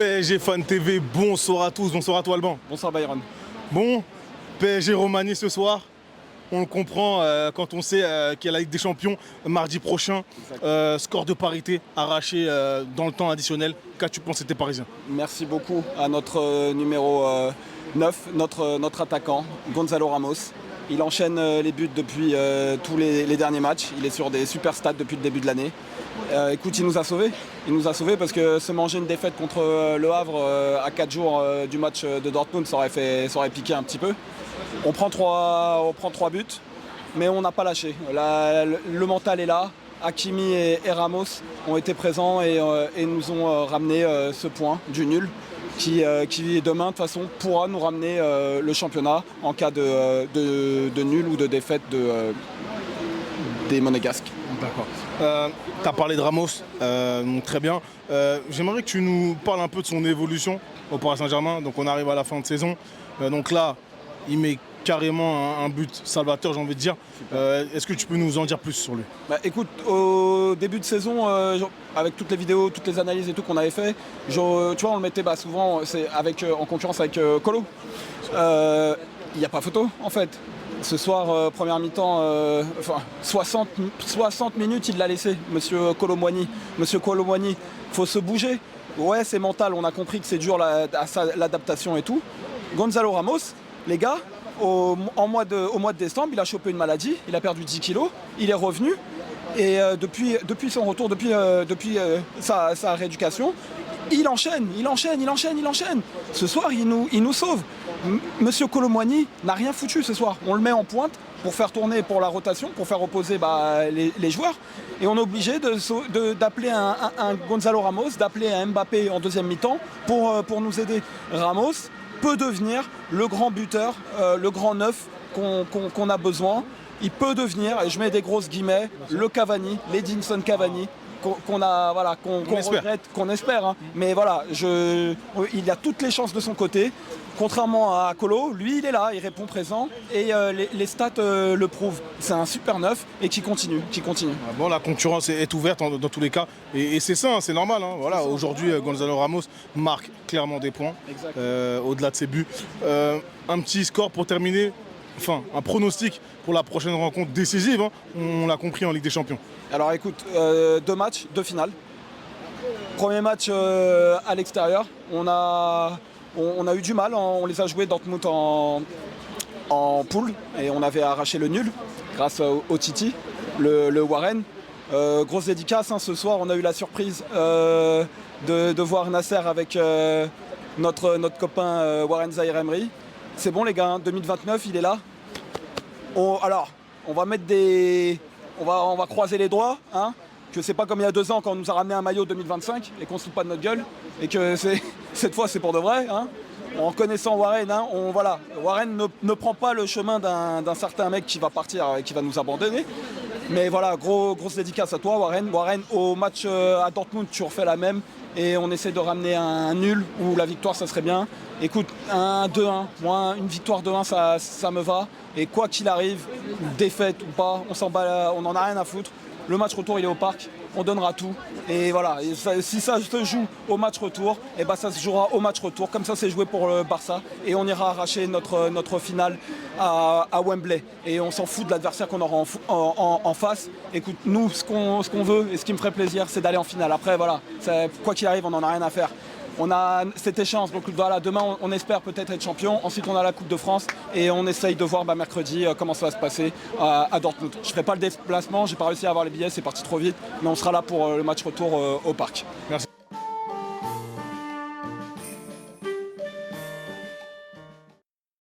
PSG Fan TV, bonsoir à tous, bonsoir à toi Alban. Bonsoir Byron. Bon, PSG Romani ce soir, on le comprend quand on sait qu'il y a la Ligue des Champions mardi prochain. Score de parité arraché dans le temps additionnel. Qu'as-tu pensé tes Parisiens? Merci beaucoup à notre numéro 9, notre attaquant, Gonzalo Ramos. Il enchaîne les buts depuis tous les derniers matchs. Il est sur des super stats depuis le début de l'année. Écoute, il nous a sauvés. Il nous a sauvés parce que se manger une défaite contre Le Havre à 4 jours du match de Dortmund, ça aurait piqué un petit peu. On prend 3 buts, mais on n'a pas lâché. Le mental est là. Hakimi et Ramos ont été présents et nous ont ramené ce point du nul qui demain de toute façon pourra nous ramener le championnat en cas de nul ou de défaite des Monégasques. D'accord. Tu as parlé de Ramos, très bien. J'aimerais que tu nous parles un peu de son évolution au Paris Saint-Germain. Donc on arrive à la fin de saison. Donc là, il met carrément un but salvateur, j'ai envie de dire. Est-ce que tu peux nous en dire plus sur lui? Écoute, au début de saison, avec toutes les vidéos, toutes les analyses et tout qu'on avait fait, tu vois, on le mettait souvent en concurrence avec Kolo. Il n'y a pas photo en fait. Ce soir, première mi-temps, 60 minutes, il l'a laissé, monsieur Colomboigny. Monsieur Colomboigny, il faut se bouger. Ouais, c'est mental, on a compris que c'est dur l'adaptation et tout. Gonzalo Ramos, les gars, au mois de décembre, il a chopé une maladie, il a perdu 10 kilos, il est revenu. Et depuis son retour, depuis sa rééducation, il enchaîne. Ce soir, il nous sauve. Monsieur Colomboigny n'a rien foutu ce soir. On le met en pointe pour faire tourner pour la rotation, pour faire reposer les joueurs. Et on est obligé d'appeler un Gonzalo Ramos, d'appeler un Mbappé en deuxième mi-temps pour nous aider. Ramos peut devenir le grand buteur, le grand neuf qu'on a besoin. Il peut devenir, et je mets des grosses guillemets, le Cavani, l'Edinson Cavani, qu'on regrette, qu'on espère. Hein. Mais voilà, il a toutes les chances de son côté. Contrairement à Kolo, lui il est là, il répond présent et les stats le prouvent. C'est un super neuf et qui continue. Bon, la concurrence est ouverte dans tous les cas et c'est ça, c'est normal. Hein. Voilà, aujourd'hui Gonzalo Ramos marque clairement des points au-delà de ses buts. Un petit score pour terminer. Enfin, un pronostic pour la prochaine rencontre décisive, hein. On l'a compris en Ligue des Champions. Alors écoute, 2 matchs, 2 finales. Premier match à l'extérieur, on a eu du mal, on les a joués Dortmund en poule et on avait arraché le nul grâce au Titi, le Warren. Grosse dédicace, hein, ce soir on a eu la surprise de voir Nasser avec notre copain Warren Zaïre Emery. C'est bon les gars, hein, 2029 il est là. Alors, on va mettre on va croiser les doigts, hein, que c'est pas comme il y a 2 ans quand on nous a ramené un maillot 2025 et qu'on se fout pas de notre gueule. Et que cette fois c'est pour de vrai. Hein. En connaissant Warren, hein, Warren ne prend pas le chemin d'un certain mec qui va partir et qui va nous abandonner. Mais voilà, grosse dédicace à toi Warren. Warren, au match à Dortmund, tu refais la même. Et on essaie de ramener un nul ou la victoire, ça serait bien. Écoute, 2-1, moi une victoire 2-1, ça me va. Et quoi qu'il arrive, défaite ou pas, on s'en bat, on n'en a rien à foutre. Le match retour, il est au parc, on donnera tout. Et voilà, si ça se joue au match retour, et ça se jouera au match retour. Comme ça, c'est joué pour le Barça. Et on ira arracher notre finale à Wembley. Et on s'en fout de l'adversaire qu'on aura en face. Écoute, nous, ce qu'on veut et ce qui me ferait plaisir, c'est d'aller en finale. Après, voilà, quoi qu'il arrive, on n'en a rien à faire. On a cette échéance, donc voilà, demain on espère peut-être être champion, ensuite on a la Coupe de France et on essaye de voir mercredi comment ça va se passer à Dortmund. Je ne ferai pas le déplacement, j'ai pas réussi à avoir les billets, c'est parti trop vite, mais on sera là pour le match retour au parc. Merci.